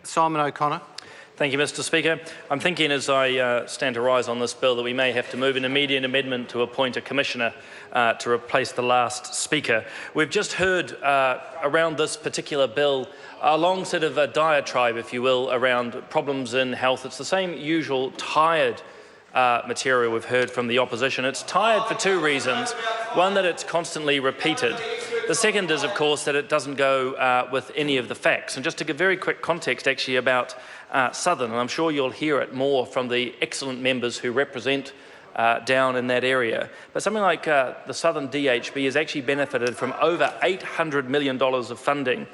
Simon O'Connor. Thank you, Mr Speaker. I'm thinking as I stand to rise on this bill that we may have to move an immediate amendment to appoint a commissioner to replace the last speaker. We've just heard around this particular bill a long sort of a diatribe, if you will, around problems in health. It's the same usual tired material we've heard from the opposition. It's tired for two reasons. One, that it's constantly repeated. The second is, of course, that it doesn't go with any of the facts. And just to give very quick context, actually, about Southern, and I'm sure you'll hear it more from the excellent members who represent down in that area. But something like the Southern DHB has actually benefited from over $800 million of funding.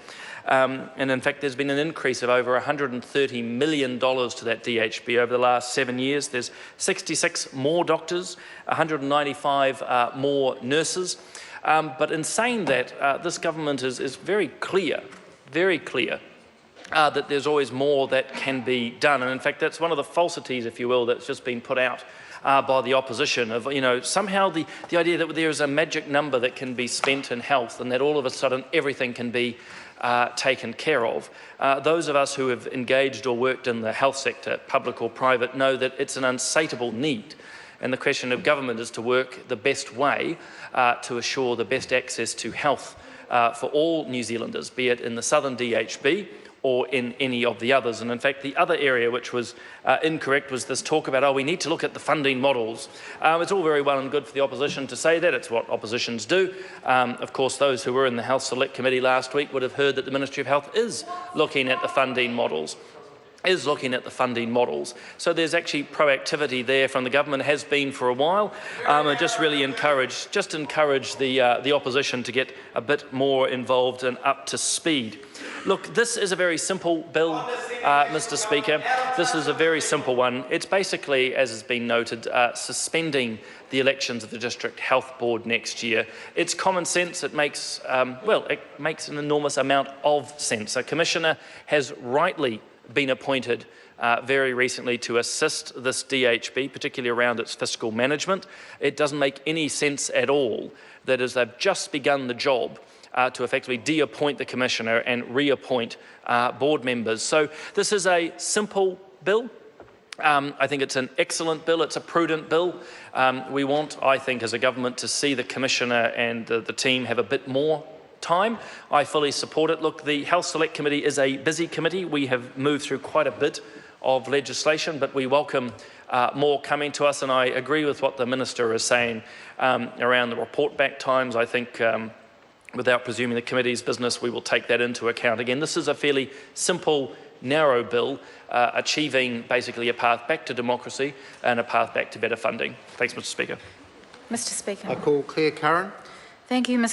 And in fact, there's been an increase of over $130 million to that DHB over the last 7 years. There's 66 more doctors, 195 more nurses. But in saying that, this government is very clear that there's always more that can be done. And in fact, that's one of the falsities, if you will, that's just been put out by the opposition of, somehow the idea that there is a magic number that can be spent in health and that all of a sudden everything can be taken care of. Those of us who have engaged or worked in the health sector, public or private, know that it's an unsatiable need. And the question of government is to work the best way to assure the best access to health for all New Zealanders, be it in the Southern DHB or in any of the others. And in fact, the other area which was incorrect was this talk about, we need to look at the funding models. It's all very well and good for the opposition to say that. It's what oppositions do. Of course, those who were in the Health Select Committee last week would have heard that the Ministry of Health is looking at the funding models. So there's actually proactivity there from the government, has been for a while, and just really encourage the opposition to get a bit more involved and up to speed. Look, this is a very simple bill, Mr Speaker. This is a very simple one. It's basically, as has been noted, suspending the elections of the District Health Board next year. It's common sense. It makes, it makes an enormous amount of sense. A commissioner has rightly been appointed very recently to assist this DHB, particularly around its fiscal management. It doesn't make any sense at all that as they've just begun the job to effectively de-appoint the commissioner and reappoint board members. So this is a simple bill. I think it's an excellent bill. It's a prudent bill. We want, I think, as a government to see the commissioner and the team have a bit more time. I fully support it. Look, the Health Select Committee is a busy committee. We have moved through quite a bit of legislation, but we welcome more coming to us, and I agree with what the Minister is saying around the report back times. I think without presuming the committee's business, we will take that into account. Again, this is a fairly simple, narrow bill achieving basically a path back to democracy and a path back to better funding. Thanks, Mr Speaker. Mr Speaker. I call Claire Curran. Thank you, Mr